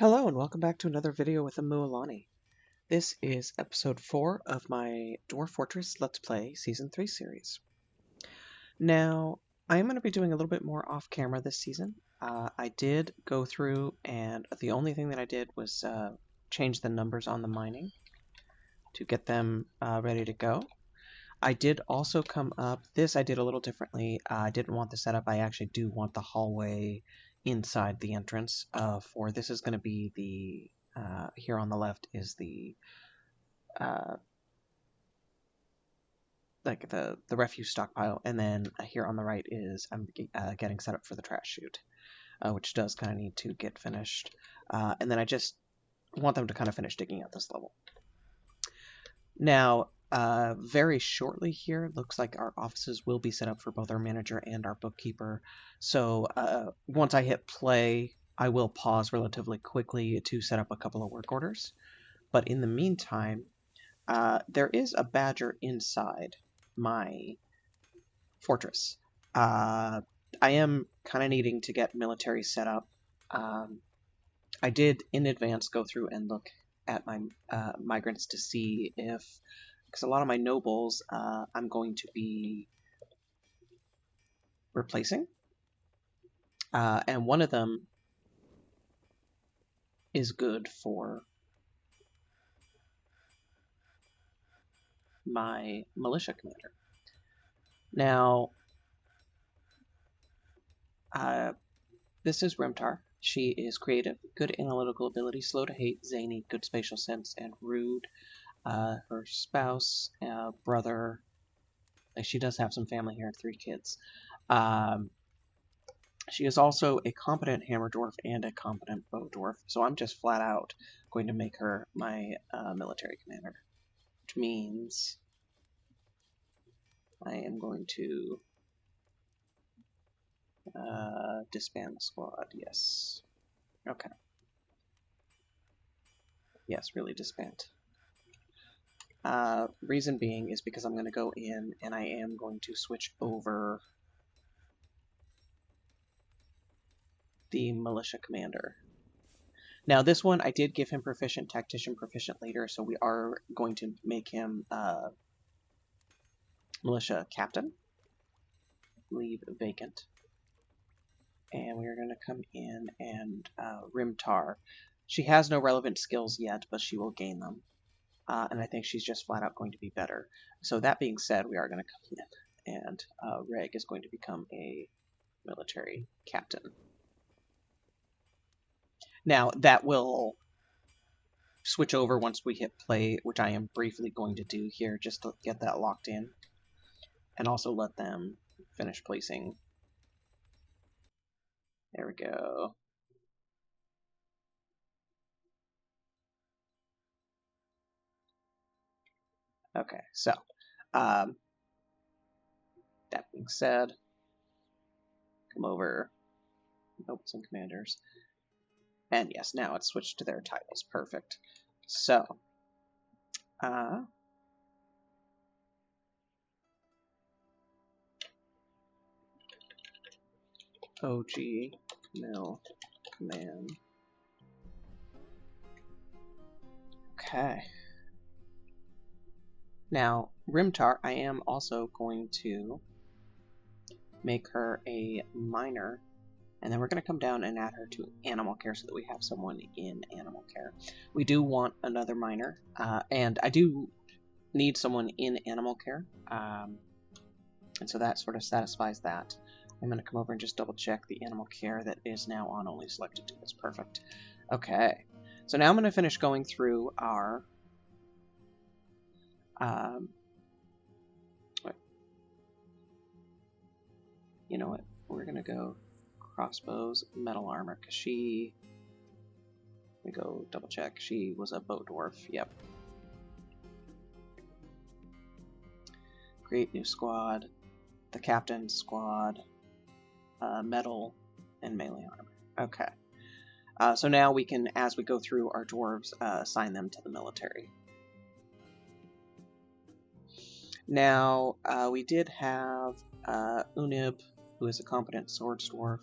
Hello and welcome back to another video with Amualani. This is episode 4 of my Dwarf Fortress Let's Play Season 3 series. Now, I am going to be doing a little bit more off-camera this season. I did go through and the only thing that I did was change the numbers on the mining to get them ready to go. I did also come up, this I did a little differently. I didn't want the setup, I actually do want the hallway inside the entrance for this is going to be the, here on the left is the, like the refuse stockpile, and then here on the right is I'm getting set up for the trash chute, which does kind of need to get finished. And then I just want them to kind of finish digging out this level. Now, very shortly here, it looks like our offices will be set up for both our manager and our bookkeeper. So once I hit play, I will pause relatively quickly to set up a couple of work orders. But in the meantime, there is a badger inside my fortress. I am kind of needing to get military set up. I did in advance go through and look at my migrants to see if, because a lot of my nobles I'm going to be replacing, and one of them is good for my militia commander. Now, this is Rimtar. She is creative, good analytical ability, slow to hate, zany, good spatial sense, and rude. Her spouse, brother, she does have some family here, 3 kids. She is also a competent hammer dwarf and a competent bow dwarf, so I'm just flat out going to make her my military commander, which means I am going to disband the squad. Yes. Okay. Yes, really disband. Reason being is because I'm going to go in and I am going to switch over the militia commander. Now this one I did give him proficient tactician, proficient leader, so we are going to make him militia captain. Leave vacant. And we are going to come in and Rimtar. She has no relevant skills yet, but she will gain them. And I think she's just flat out going to be better. So that being said, we are going to come in, and Reg is going to become a military captain. Now, that will switch over once we hit play, which I am briefly going to do here, just to get that locked in. And also let them finish placing. There we go. Okay, so that being said, come over, open some commanders, and yes, now it's switched to their titles. Perfect. So, OG Mill Command. Okay. Now, Rimtar, I am also going to make her a miner, and then we're going to come down and add her to animal care so that we have someone in animal care. We do want another miner, and I do need someone in animal care, and so that sort of satisfies that. I'm going to come over and just double check the animal care that is now on only selected to. That's perfect. Okay, so now I'm going to finish going through our you know what, we're going to go crossbows, metal armor, because we go double check, she was a bow dwarf, yep. Create new squad, the captain's squad, metal, and melee armor. Okay. So now we can, as we go through our dwarves, assign them to the military. Now, we did have Unib, who is a competent swords dwarf.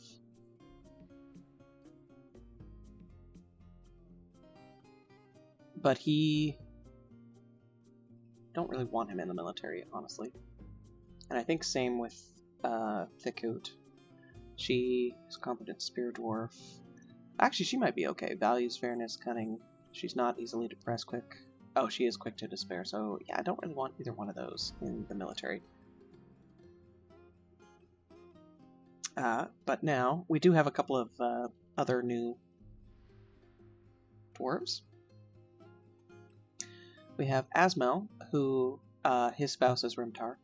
but he... don't really want him in the military, honestly. And I think same with Thickoot. She is competent spear dwarf. Actually, she might be okay. Values, fairness, cunning. She's not easily depressed, quick. Oh, she is quick to despair, so yeah, I don't really want either one of those in the military. But now, we do have a couple of other new dwarves. We have Asmel, who, his spouse is Rimtar.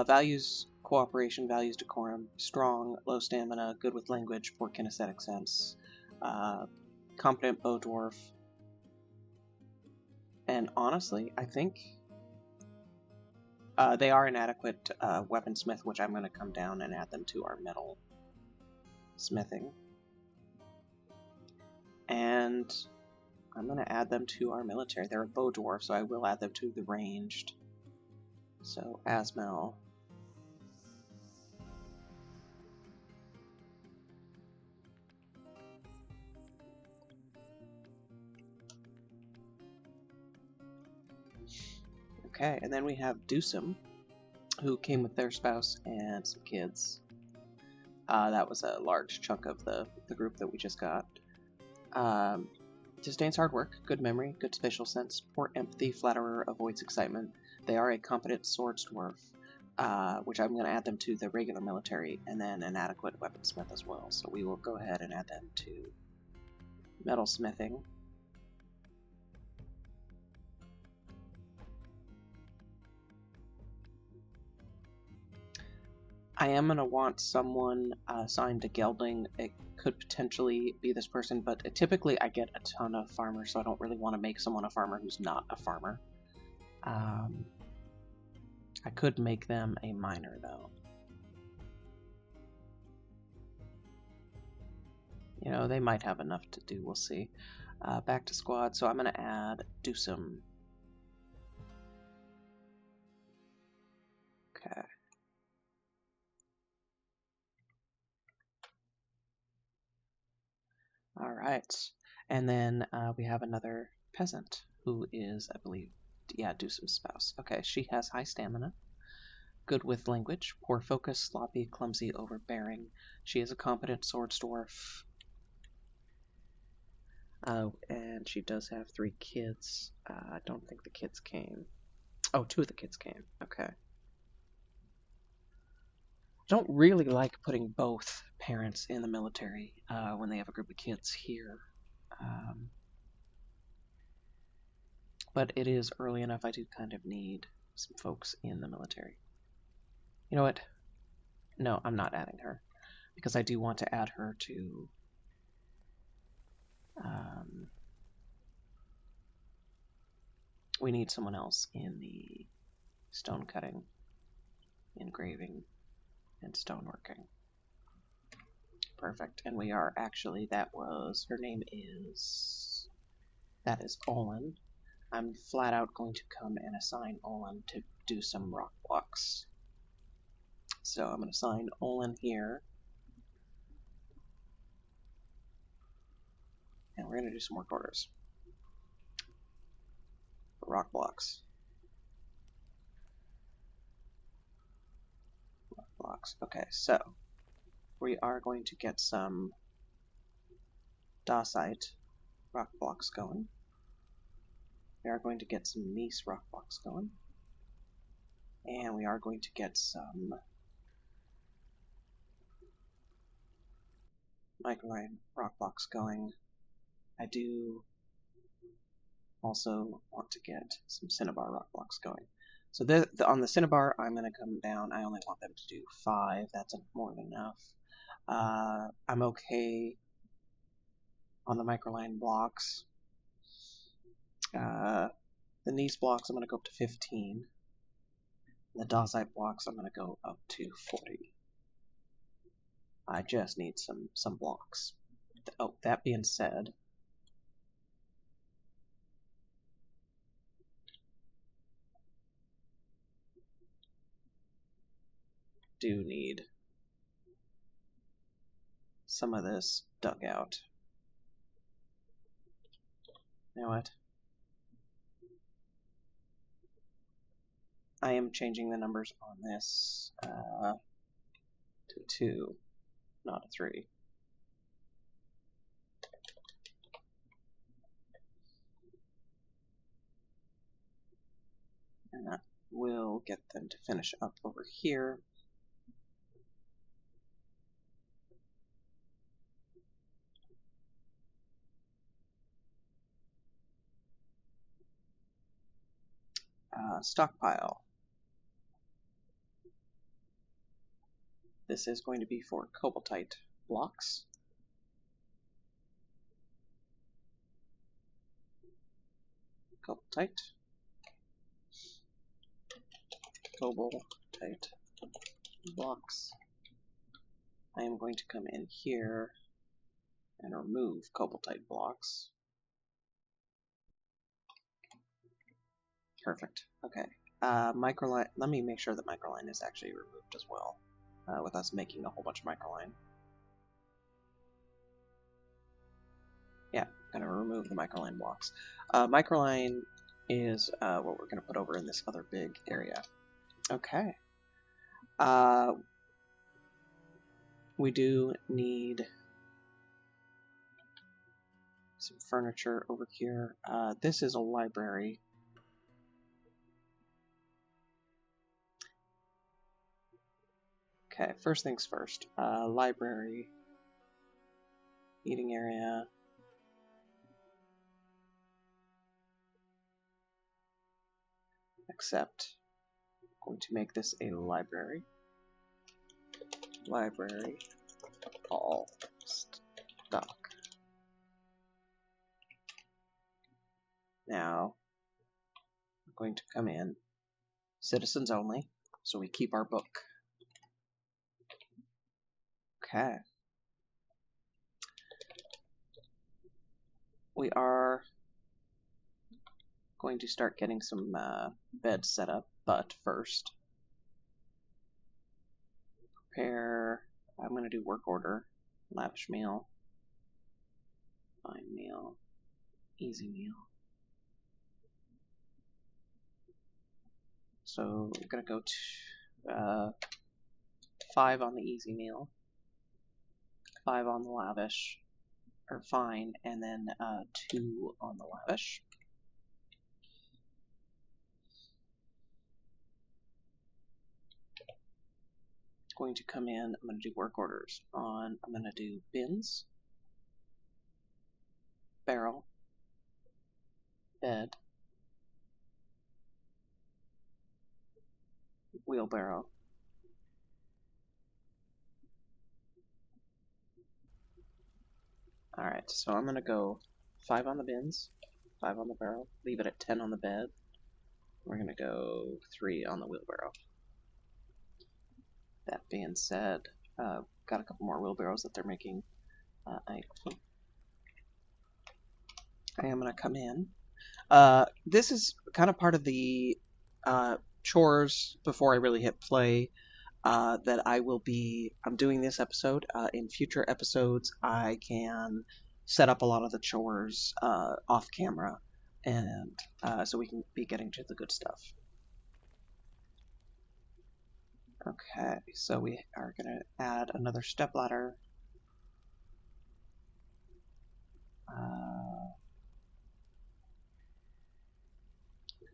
Values cooperation, values decorum, strong, low stamina, good with language, poor kinesthetic sense, competent bow dwarf. And honestly, I think they are inadequate weaponsmith, which I'm going to come down and add them to our metal smithing. And I'm going to add them to our military. They're a bow dwarf, so I will add them to the ranged. So, Asmel. Okay, and then we have Dusum, who came with their spouse and some kids. That was a large chunk of the group that we just got. Disdains hard work, good memory, good spatial sense, poor empathy, flatterer, avoids excitement. They are a competent swords dwarf, which I'm going to add them to the regular military, and then an adequate weaponsmith as well. So we will go ahead and add them to metal smithing. I am going to want someone assigned to gelding. It could potentially be this person, but typically I get a ton of farmers, so I don't really want to make someone a farmer who's not a farmer. I could make them a miner, though. You know, they might have enough to do, we'll see. Back to squad, so I'm going to add Dusum. Okay. All right, and then we have another peasant who is, I believe, yeah, Dusum's spouse. Okay, she has high stamina, good with language, poor focus, sloppy, clumsy, overbearing. She is a competent swords dwarf, and she does have 3 kids. I don't think the kids came. Oh, 2 of the kids came. Okay. Don't really like putting both parents in the military when they have a group of kids here. But it is early enough, I do kind of need some folks in the military. You know what? No, I'm not adding her, because I do want to add her to we need someone else in the stone cutting, engraving, and stoneworking. Perfect. And we are actually, that is Olin. I'm flat out going to come and assign Olin to do some rock blocks. So I'm going to assign Olin here. And we're going to do some work orders. For rock blocks. Rock blocks. Okay, so we are going to get some dacite rock blocks going. We are going to get some gneiss rock blocks going. And we are going to get some microline rock blocks going. I do also want to get some cinnabar rock blocks going. So on the cinnabar, I'm going to come down. I only want them to do 5. That's more than enough. I'm okay on the microline blocks. The gneiss blocks, I'm going to go up to 15. The dacite blocks, I'm going to go up to 40. I just need some blocks. Oh, that being said, do need some of this dug out. You know what? I am changing the numbers on this to 2, not a 3. And that will get them to finish up over here. Stockpile. This is going to be for cobaltite blocks. Cobaltite. Cobaltite blocks. I am going to come in here and remove cobaltite blocks. Perfect. Okay. Microline. Let me make sure that microline is actually removed as well, with us making a whole bunch of microline. Yeah, I'm gonna remove the microline blocks. Microline is what we're gonna put over in this other big area. Okay. We do need some furniture over here. This is a library. Okay, first things first. Library, eating area. Except, I'm going to make this a library. Library, all stock. Now, I'm going to come in, citizens only, so we keep our book. Okay. We are going to start getting some beds set up, but first, prepare. I'm going to do work order, lavish meal, fine meal, easy meal. So I'm going to go to 5 on the easy meal, 5 on the lavish, or fine, and then 2 on the lavish. Going to come in, I'm going to do work orders on, I'm going to do bins, barrel, bed, wheelbarrow, alright, so I'm going to go 5 on the bins, 5 on the barrel, leave it at 10 on the bed. We're going to go 3 on the wheelbarrow. That being said, got a couple more wheelbarrows that they're making. I am going to come in. This is kind of part of the chores before I really hit play that I'm doing this episode. In future episodes, I can set up a lot of the chores off camera, and so we can be getting to the good stuff. Okay, so we are going to add another stepladder.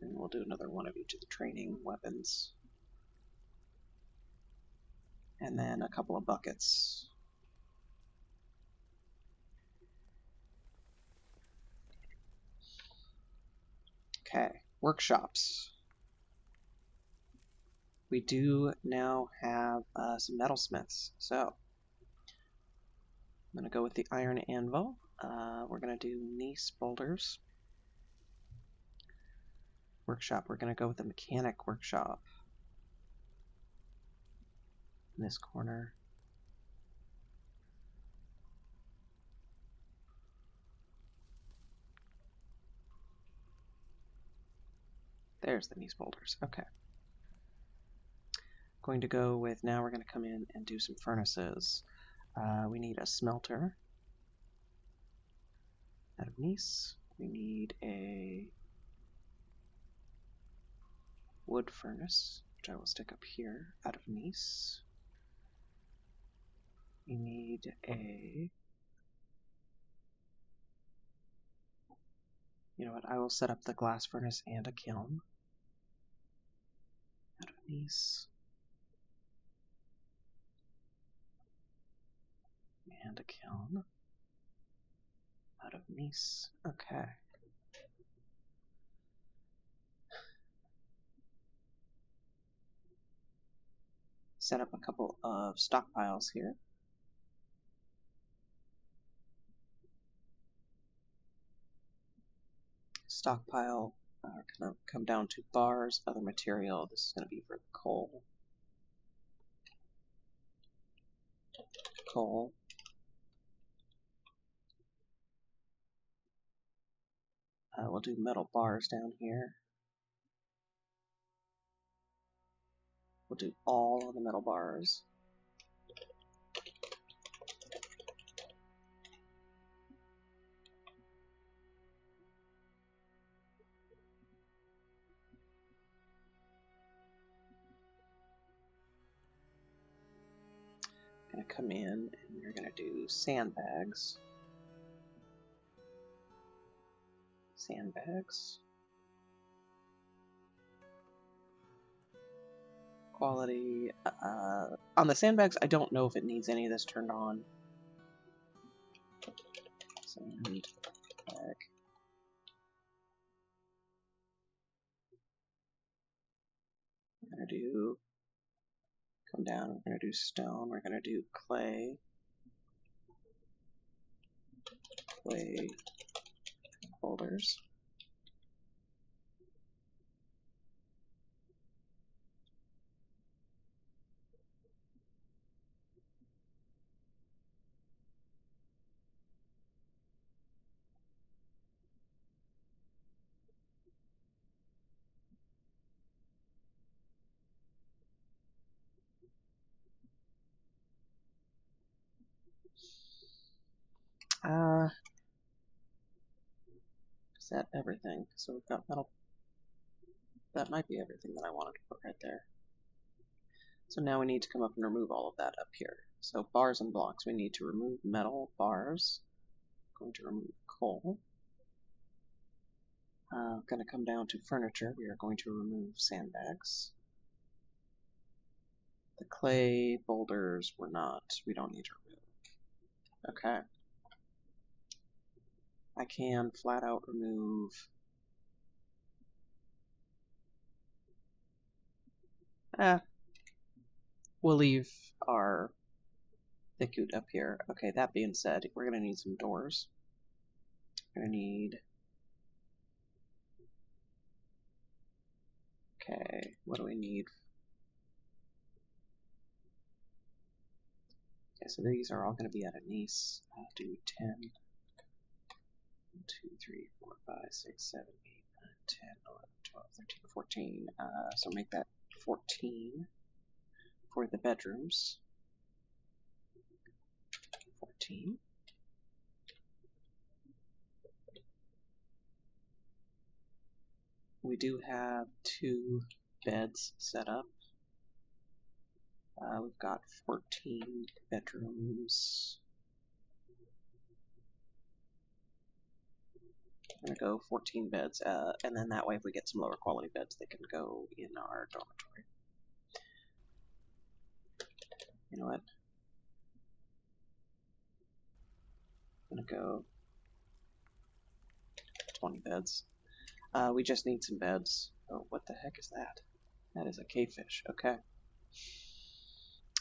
And we'll do another one of each of the training weapons. And then a couple of buckets. Okay, workshops. We do now have some metalsmiths, so I'm going to go with the iron anvil. We're going to do gneiss boulders. Workshop, we're going to go with the mechanic workshop. In this corner. There's the gneiss boulders, okay. Going to go with, now we're going to come in and do some furnaces. We need a smelter out of gneiss. We need a wood furnace, which I will stick up here out of Nice. We need a... You know what, I will set up the glass furnace and a kiln out of Nice. And a kiln out of Nice. Okay. Set up a couple of stockpiles here. Stockpile gonna come down to bars, other material. This is gonna be for coal. Coal. We'll do metal bars down here. We'll do all of the metal bars. Gonna come in and we're gonna do sandbags. Sandbags. Quality. On the sandbags, I don't know if it needs any of this turned on. Sandbag. We're gonna do. Come down. We're gonna do stone. We're gonna do clay. Clay boulders. Is that everything? So we've got metal. That might be everything that I wanted to put right there. So now we need to come up and remove all of that up here. So bars and blocks, we need to remove metal bars. Going to remove coal. Going to come down to furniture. We are going to remove sandbags. The clay boulders we don't need to remove. Okay. I can flat out remove we'll leave our thicket up here. Okay, that being said, we're going to need some doors. We're going to need... Okay, what do we need? Okay, so these are all going to be out of Nice. I'll do 10. 1, 2, 3, 4, 5, 6, 7, 8, 9, 10, 11, 12, 13, 14. So make that 14 for the bedrooms. 14. We do have 2 beds set up. We've got 14 bedrooms. I'm going to go 14 beds, and then that way if we get some lower quality beds, they can go in our dormitory. You know what? I'm going to go 20 beds. We just need some beds. Oh, what the heck is that? That is a cavefish. Okay.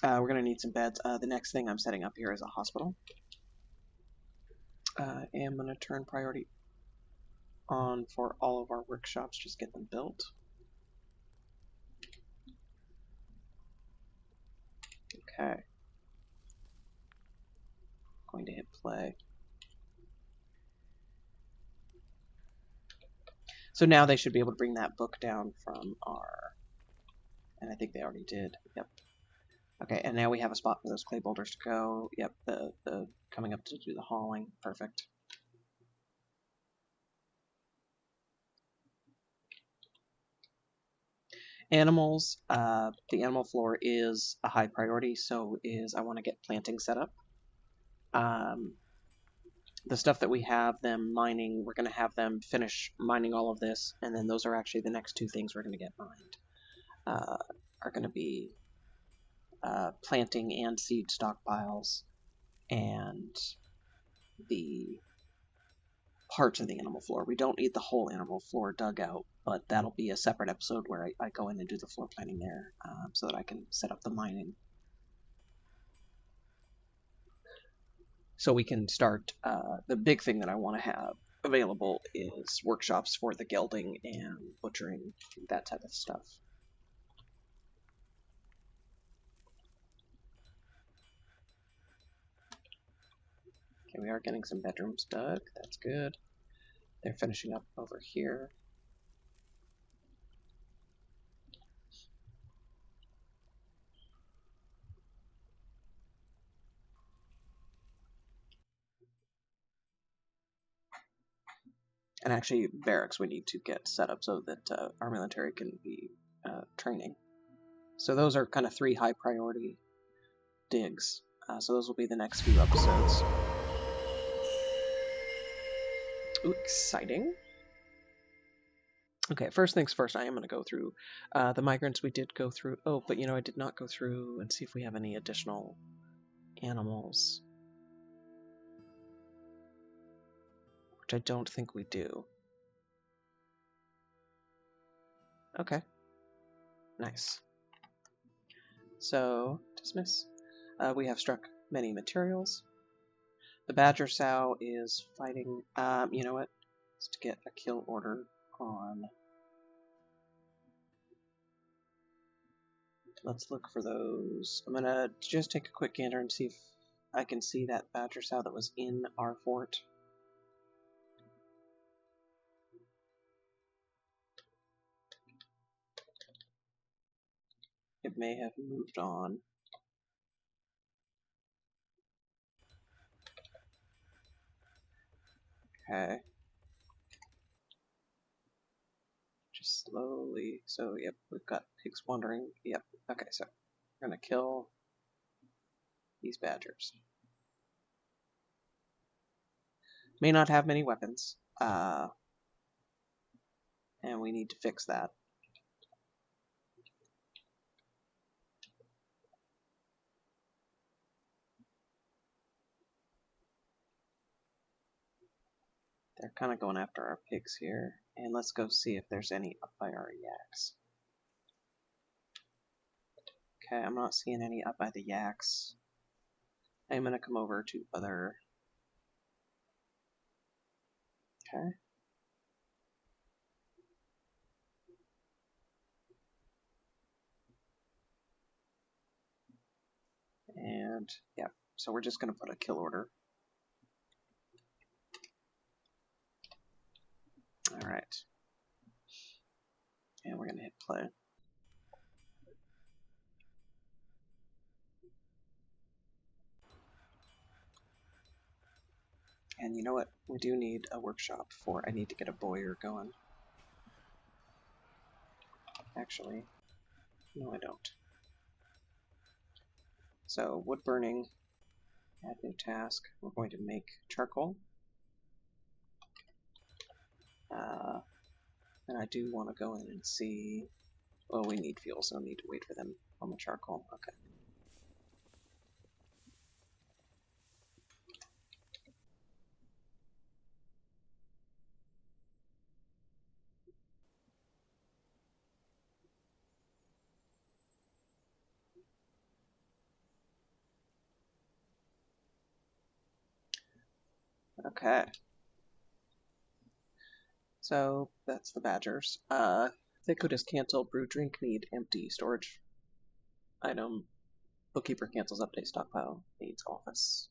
We're going to need some beds. The next thing I'm setting up here is a hospital. And I'm going to turn priority on for all of our workshops, just get them built. Okay. Going to hit play. So now they should be able to bring that book down from our... And I think they already did. Yep. Okay, and now we have a spot for those clay boulders to go. Yep, the coming up to do the hauling. Perfect. Animals, the animal floor is a high priority, so I want to get planting set up. The stuff that we have them mining, we're going to have them finish mining all of this, and then those are actually the next two things we're going to get mined. Are going to be planting and seed stockpiles, and the parts of the animal floor. We don't need the whole animal floor dug out, but that'll be a separate episode where I go in and do the floor planning there, so that I can set up the mining. So we can start, the big thing that I want to have available is workshops for the gelding and butchering, that type of stuff. Okay, we are getting some bedrooms dug, that's good. They're finishing up over here. And actually, barracks we need to get set up so that our military can be training. So those are kind of 3 high priority digs. So those will be the next few episodes. Ooh, exciting. Okay, first things first, I am going to go through the migrants we did go through. Oh, but I did not go through and see if we have any additional animals. Which I don't think we do. Okay. Nice. So, dismiss. We have struck many materials. The badger sow is fighting. You know what? Let's get a kill order on. Let's look for those. I'm gonna just take a quick gander and see if I can see that badger sow that was in our fort. It may have moved on. Okay. Just slowly. So, yep, we've got pigs wandering. Yep. Okay, so we're gonna kill these badgers. May not have many weapons. And we need to fix that. They're kind of going after our pigs here. And let's go see if there's any up by our yaks. Okay, I'm not seeing any up by the yaks. I'm going to come over to other... Okay. And, yeah, so we're just going to put a kill order. Alright. And we're going to hit play. And you know what? We do need a workshop for... I need to get a boiler going. Actually, no I don't. So, wood burning, add new task. We're going to make charcoal. And I do want to go in and see... Well, we need fuel, so I need to wait for them on the charcoal. Okay. Okay. So, that's the badgers. Liquid is cancelled. Brew drink need empty. Storage item. Bookkeeper cancels update stockpile. Needs office.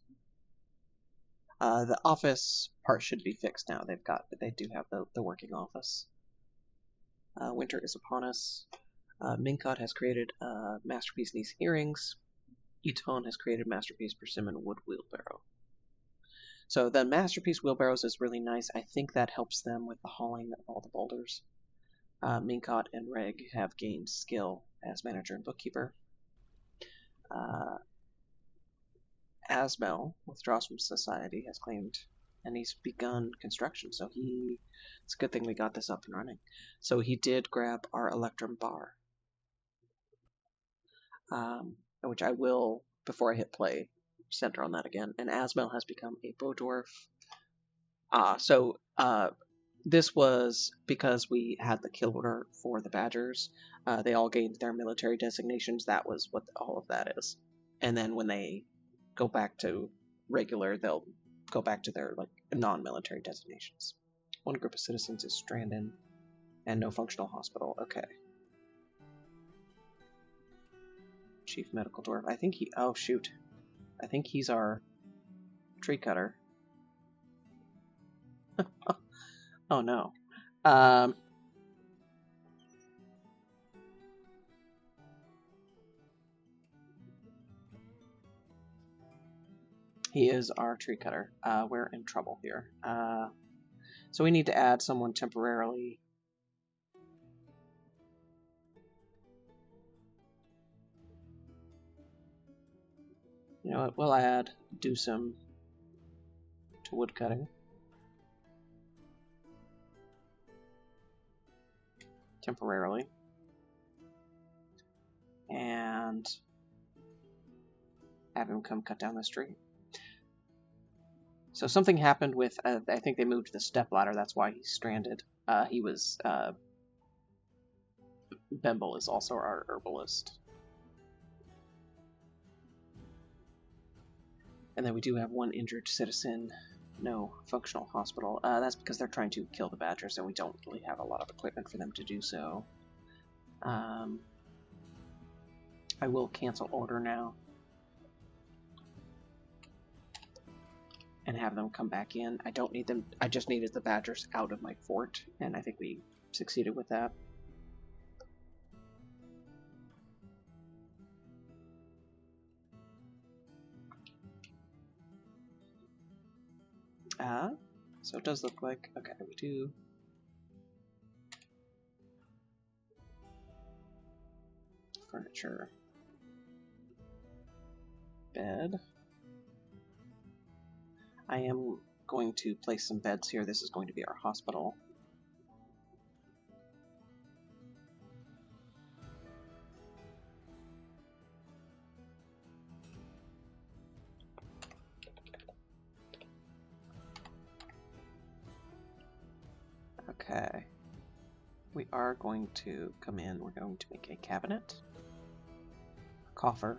The office part should be fixed now. They do have the working office. Winter is upon us. Minkot has created Masterpiece Niece earrings. Eton has created Masterpiece Persimmon wood wheelbarrow. So the Masterpiece wheelbarrows is really nice. I think that helps them with the hauling of all the boulders. Minkot and Reg have gained skill as manager and bookkeeper. Asmel withdraws from society, has claimed, and he's begun construction. So it's a good thing we got this up and running. So he did grab our Electrum bar, which I will, before I hit play, center on that again. And Asmel has become a bow dwarf. This was because we had the kill order for the Badgers. They all gained their military designations. That was what all of that is. And then when they go back to regular, they'll go back to their non-military designations. One group of citizens is stranded and no functional hospital. Okay. Chief medical dwarf. I think oh shoot. I think he's our tree cutter. Oh no. He is our tree cutter. We're in trouble here. So we need to add someone temporarily. You know what? We'll add Dewsum to woodcutting. Temporarily. And have him come cut down this tree. So something happened with, I think they moved the stepladder, that's why he's stranded. Bemble is also our herbalist. And then we do have one injured citizen, no functional hospital. That's because they're trying to kill the Badgers, and we don't really have a lot of equipment for them to do so. I will cancel order now. And have them come back in. I don't need them. I just needed the Badgers out of my fort, and I think we succeeded with that. So it does look like, okay, we do. Furniture. Bed. I am going to place some beds here. This is going to be our hospital. Okay. We are going to come in. We're going to make a cabinet, a coffer,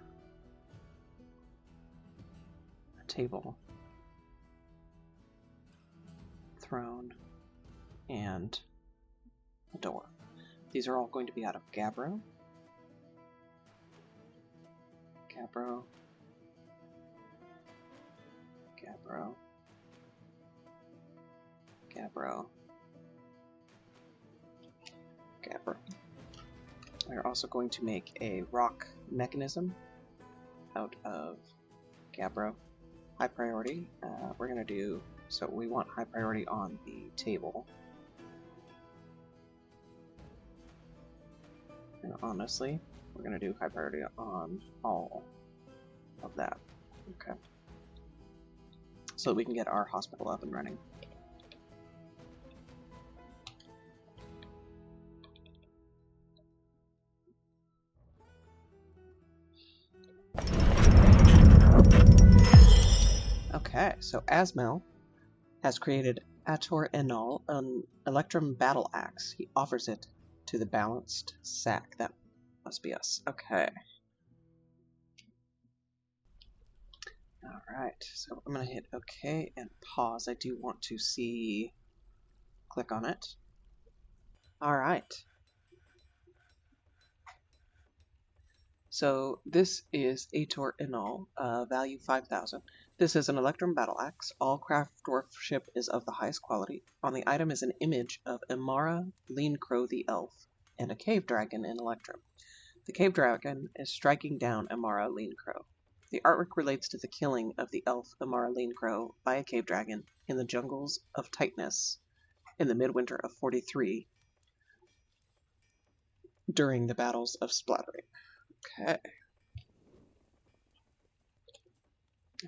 a table, throne, and a door. These are all going to be out of gabbro. Gabbro. Gabbro. Gabbro. Gabbro. We're also going to make a rock mechanism out of gabbro. High priority. We're going to do, so we want high priority on the table. And honestly, we're going to do high priority on all of that. Okay. So that we can get our hospital up and running. Okay, so Asmel has created Ator Enol, an Electrum battle axe. He offers it to the balanced sack. That must be us. Okay. Alright, so I'm going to hit OK and pause. I do want to see... Click on it. Alright. So this is Ator Enol, value 5,000. This is an Electrum battle axe. All craft dwarfship is of the highest quality. On the item is an image of Amara, Lean Crow the Elf, and a cave dragon in Electrum. The cave dragon is striking down Amara Lean Crow. The artwork relates to the killing of the elf Amara Lean Crow by a cave dragon in the jungles of Tightness in the midwinter of 43 during the battles of splattering. Okay.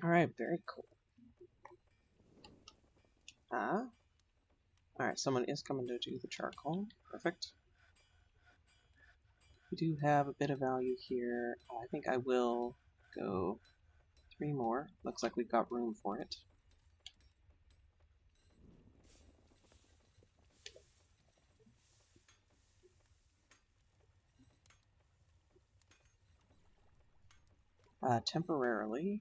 Alright, very cool. Alright, someone is coming to do the charcoal. Perfect. We do have a bit of value here. I think I will go 3 more. Looks like we've got room for it. Temporarily.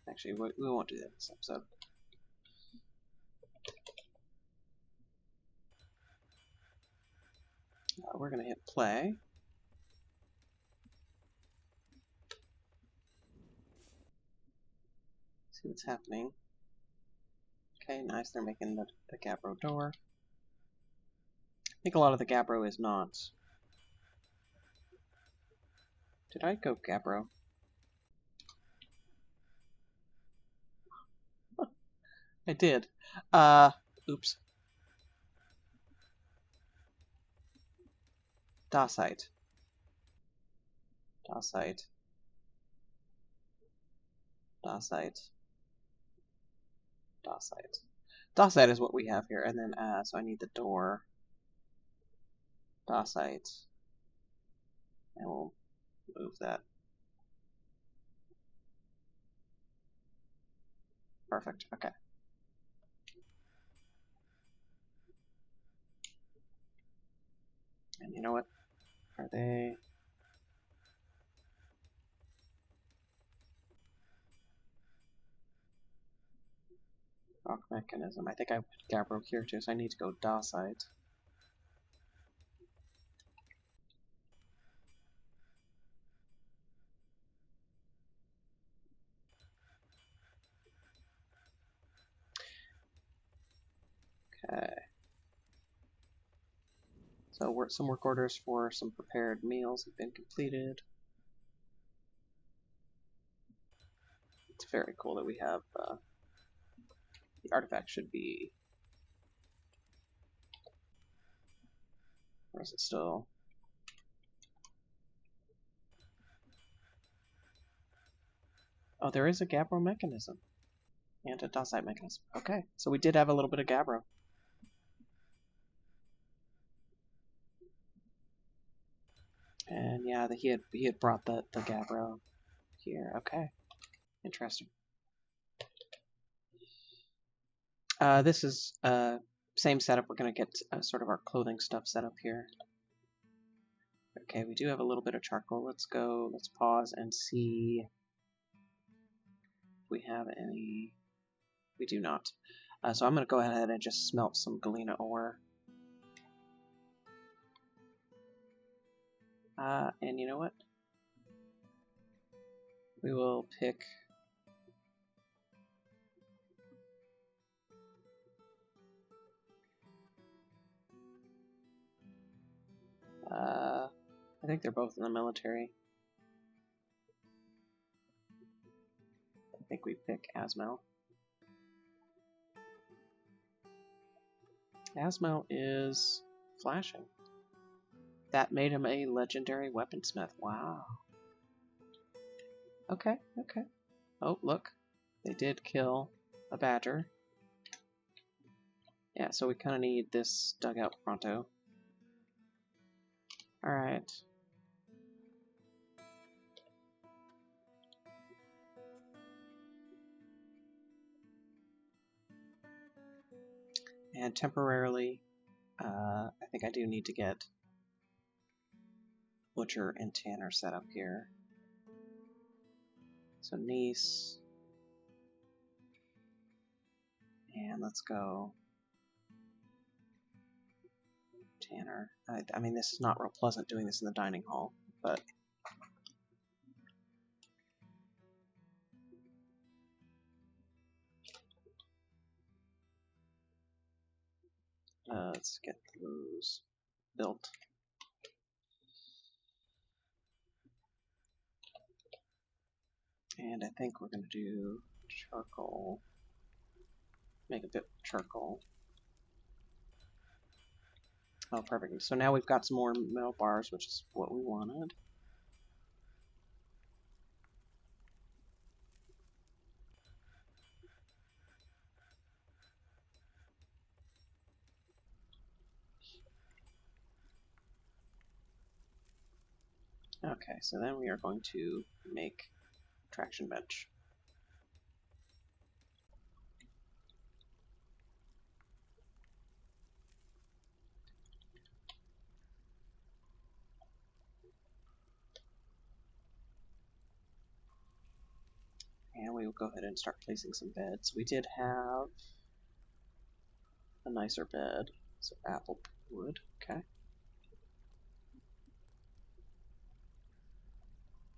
Actually, we won't do that this episode. We're going to hit play. See what's happening. Okay, nice. They're making the Gabbro door. I think a lot of the Gabbro is not. Did I go Gabbro? I did. Oops. Dacite. Dacite. Dacite. Dacite. Dacite is what we have here, and then, so I need the door. Dacite. And we'll move that. Perfect, okay. And you know what? Are they... Rock mechanism. I think I put Gabbro here too, so I need to go Dacite. Okay. So some work orders for some prepared meals have been completed. It's very cool that we have the artifact should be... Or is it still... Oh, there is a Gabbro mechanism. And a Dacite mechanism. Okay, so we did have a little bit of Gabbro. And yeah, he had brought the Gabbro here. Okay, interesting. This is same setup. We're gonna get sort of our clothing stuff set up here. Okay, we do have a little bit of charcoal. Let's go. Let's pause and see if we have any. We do not. So I'm gonna go ahead and just smelt some galena ore. And you know what? We will pick... I think they're both in the military. I think we pick Asmel. Asmel is flashing. That made him a legendary weaponsmith. Wow. Okay, okay. Oh, look. They did kill a badger. Yeah, so we kind of need this dug out pronto. Alright. And temporarily, I think I do need to get Butcher and Tanner set up here. So Nice. And let's go Tanner. I mean, this is not real pleasant doing this in the dining hall, but... let's get those built. And I think we're going to do charcoal. Make a bit of charcoal. Oh, perfect. So now we've got some more metal bars, which is what we wanted. Okay, so then we are going to make traction bench. And we will go ahead and start placing some beds. We did have a nicer bed, so apple wood, okay.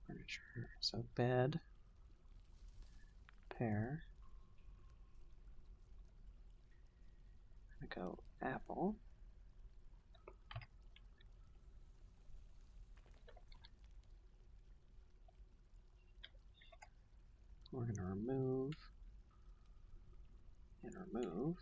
Furniture, so bed, pear. I'm gonna go apple. We're gonna remove and remove.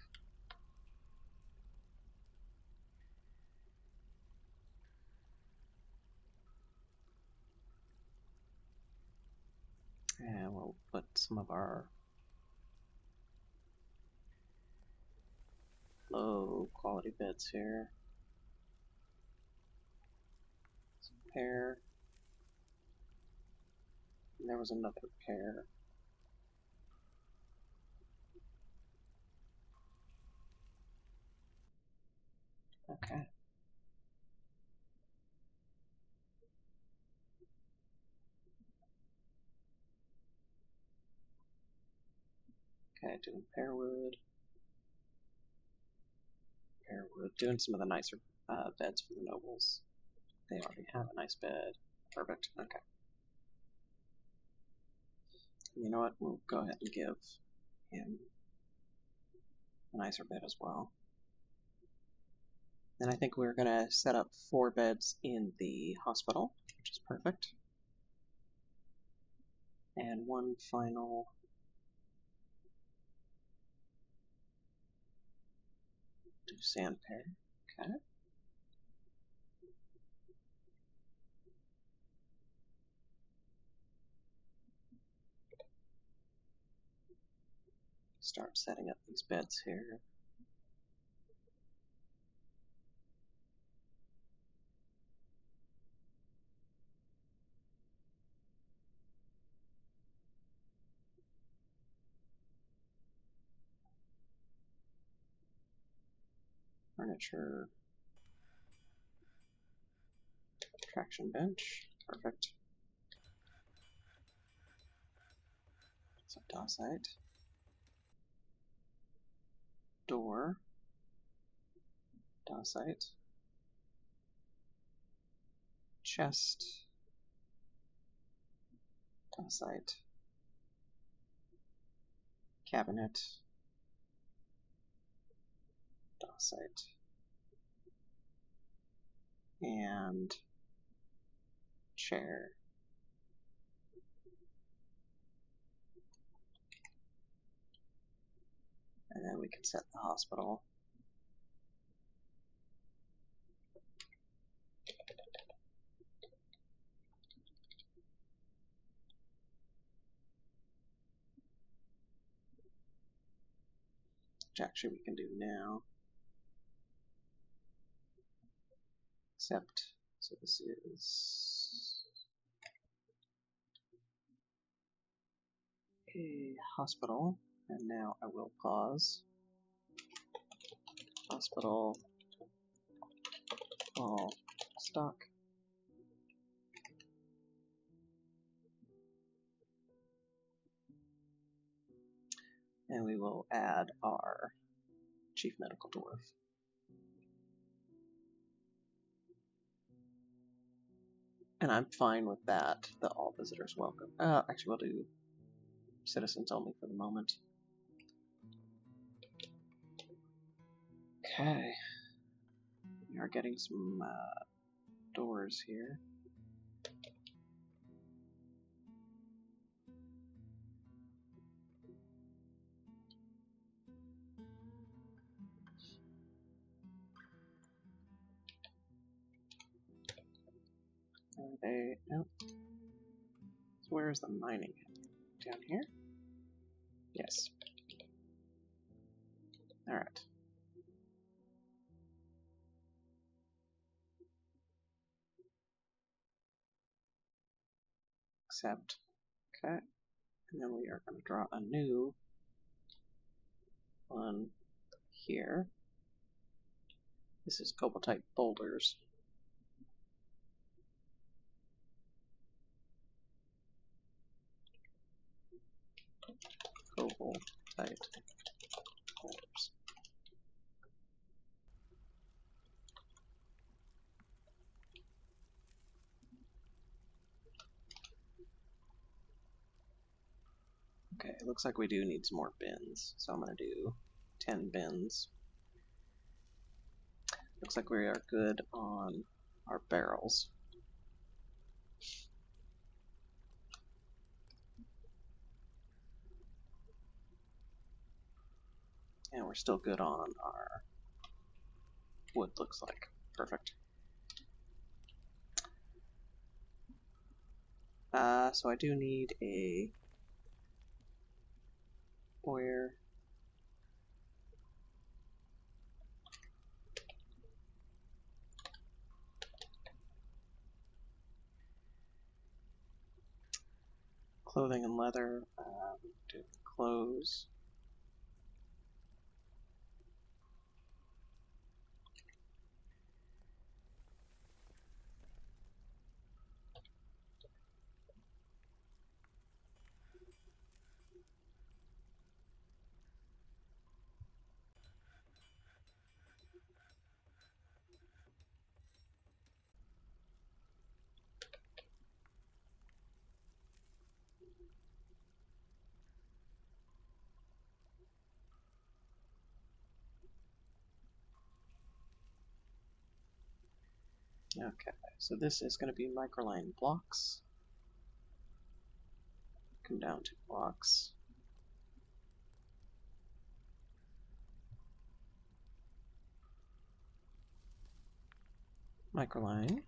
And we'll put some of our low quality beds here. Some pear. And there was another pear. Okay. Okay, doing pear wood. Pear wood. Doing some of the nicer beds for the nobles. They already have a nice bed. Perfect. Okay. You know what? We'll go ahead and give him a nicer bed as well. Then I think we're going to set up 4 beds in the hospital, which is perfect. And one final do sand pear. Okay. Start setting up these beds here. Furniture. Traction bench. Perfect. So dacite. Door. Dacite. Chest. Dacite. Cabinet. Dacite. And chair. And then we can set the hospital. Which actually we can do now. Except, so this is a hospital, and now I will pause. Hospital, all stock. And we will add our chief medical dwarf. And I'm fine with that, the all visitors welcome. Actually, we'll do citizens only for the moment. Okay. We are getting some doors here. a... Nope. So where's the mining? Down here? Yes. Alright. Accept. Okay. And then we are going to draw a new one here. This is cobalt-type boulders. Cobalt-type boulders. Okay, it looks like we do need some more bins, so I'm going to do 10 bins. Looks like we are good on our barrels. And we're still good on our wood, looks like. Perfect. So I do need a boiler. Clothing and leather. Do clothes. Okay, so this is going to be microline blocks. Come down to blocks. Microline.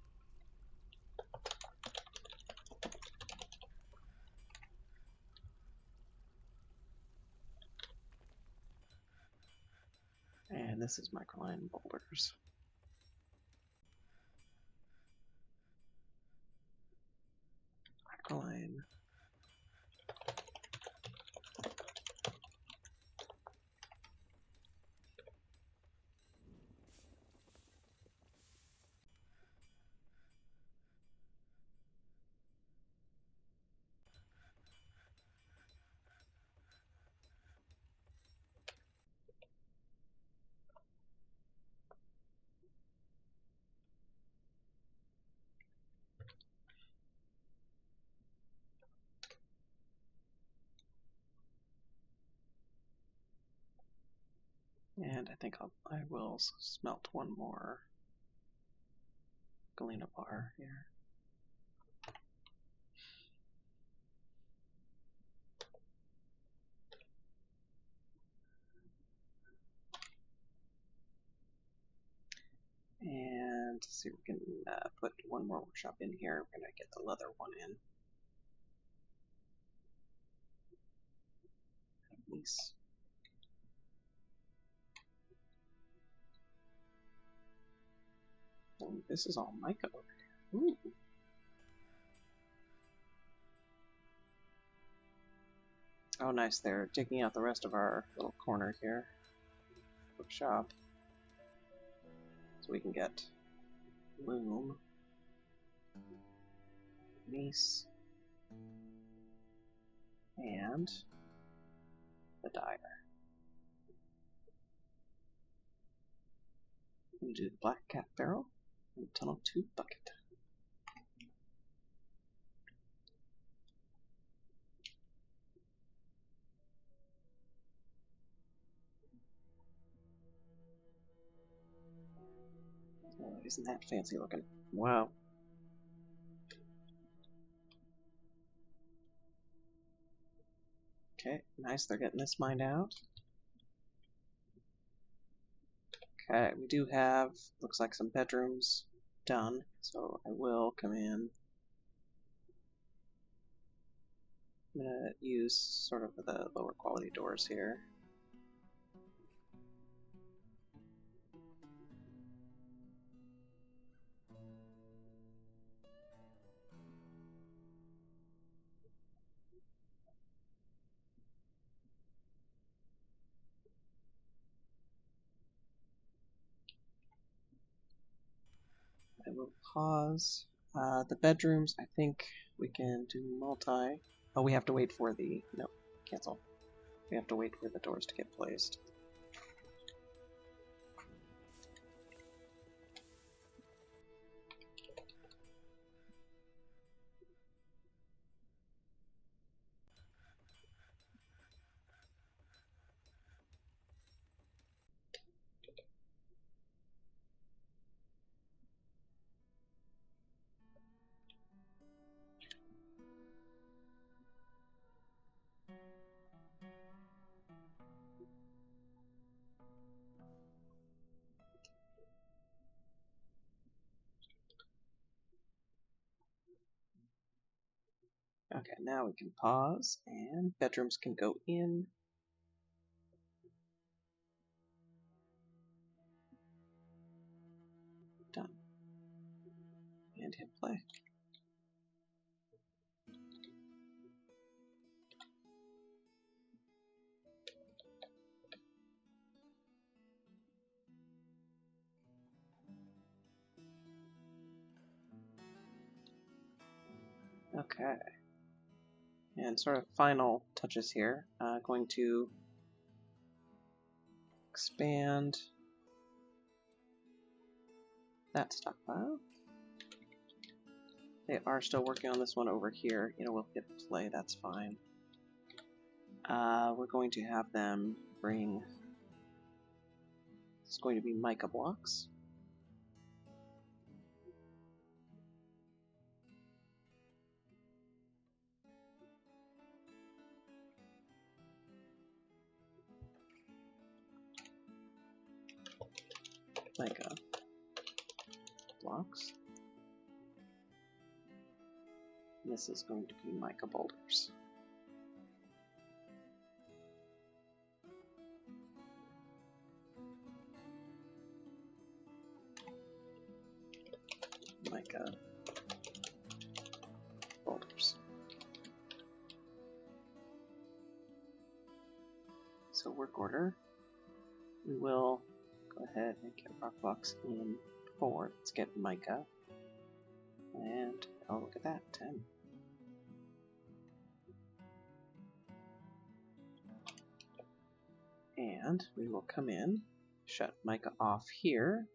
And this is microline boulders. Microline. And I think I will smelt one more galena bar here. And let's see if we can put one more workshop in here. We're going to get the leather one in. Nice. Oh, this is all mica over here. Ooh. Oh, nice. They're taking out the rest of our little corner here. Bookshop. So we can get loom, niece, and the dyer. We do the black cat barrel and the tunnel tube bucket. Oh, isn't that fancy looking? Wow. Okay, nice. They're getting this mined out. Okay, we do have, looks like some bedrooms done, so I will come in I'm gonna use sort of the lower quality doors here. I will pause. The bedrooms, I think we can do multi. Oh, we have to wait for the... No, cancel. We have to wait for the doors to get placed. Okay, now we can pause, and bedrooms can go in. Done. And hit play. Okay. And sort of final touches here. Going to expand that stockpile. They are still working on this one over here. We'll hit play, that's fine. We're going to have them bring... It's going to be mica blocks. Mica blocks. And this is going to be mica boulders. Mica boulders. So work order. We will go ahead and get rock blocks in 4. Let's get mica. And, oh look at that, 10. And we will come in, shut mica off here.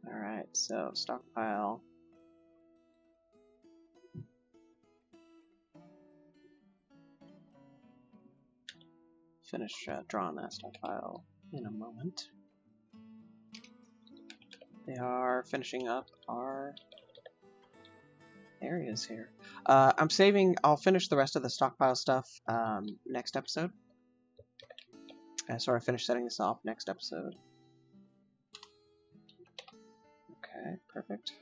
Alright, so stockpile. Finish drawing that stockpile in a moment. They are finishing up our areas here. I'll finish the rest of the stockpile stuff next episode. I sort of finish setting this off next episode. Okay, perfect.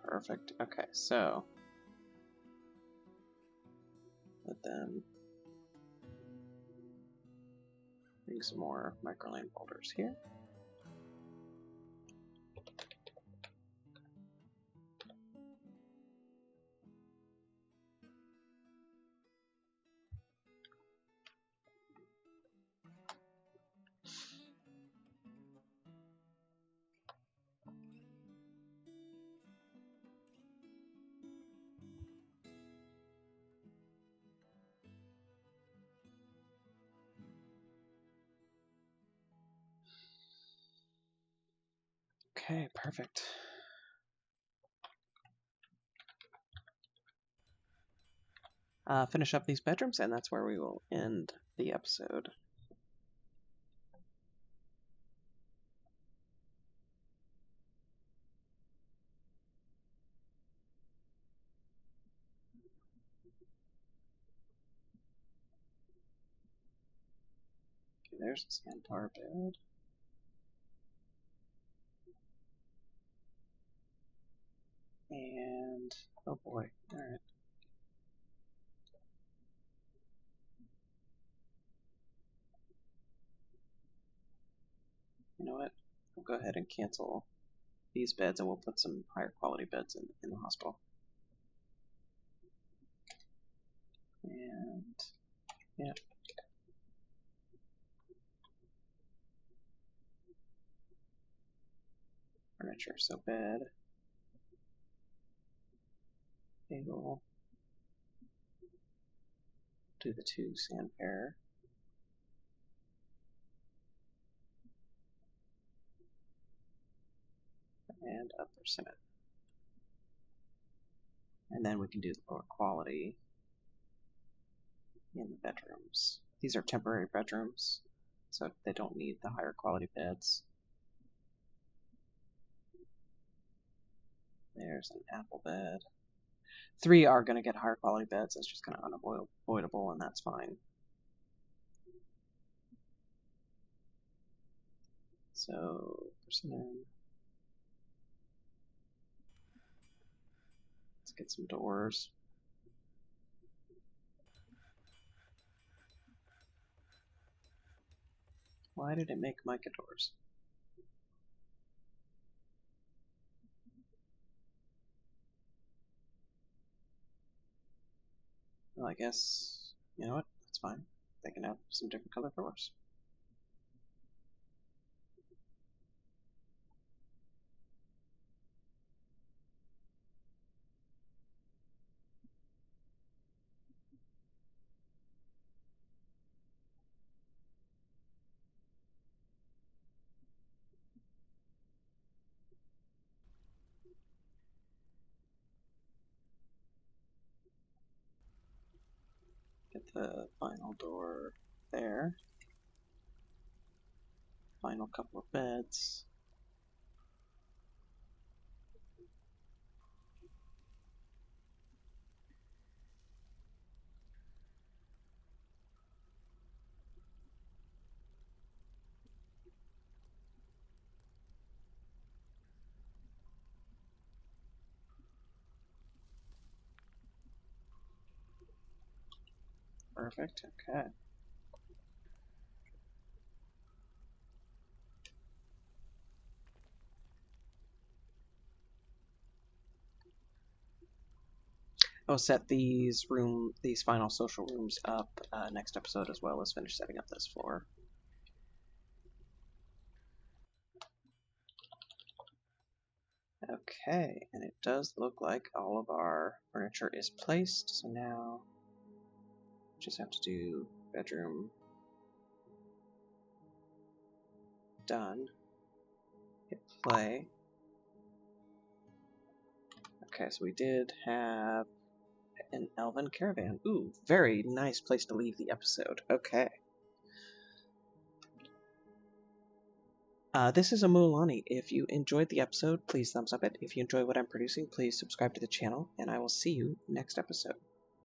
Perfect. Okay, so let them bring some more microland boulders here. Okay, perfect. Finish up these bedrooms, and that's where we will end the episode. Okay, there's the sandbar bed. And, oh boy, alright. You know what? We'll go ahead and cancel these beds, and we'll put some higher quality beds in the hospital. And, yeah. Furniture, so bed, table, do the 2 sand pair. And upper cement. And then we can do the lower quality in the bedrooms. These are temporary bedrooms, so they don't need the higher quality beds. There's an apple bed. 3 are going to get higher quality beds. It's just kind of unavoidable, and that's fine. So, persimmon. Let's get some doors. Why did it make mica doors? Well, I guess, you know what? That's fine. They can have some different color doors. Get the final door there. Final couple of beds. Perfect, okay. I'll set these final social rooms up next episode, as well as finish setting up this floor. Okay, and it does look like all of our furniture is placed, so now just have to do bedroom done. Hit play. Okay, so we did have an elven caravan. Ooh, very nice place to leave the episode. Okay. This is a Mulani. If you enjoyed the episode, please thumbs up it. If you enjoy what I'm producing, please subscribe to the channel, and I will see you next episode.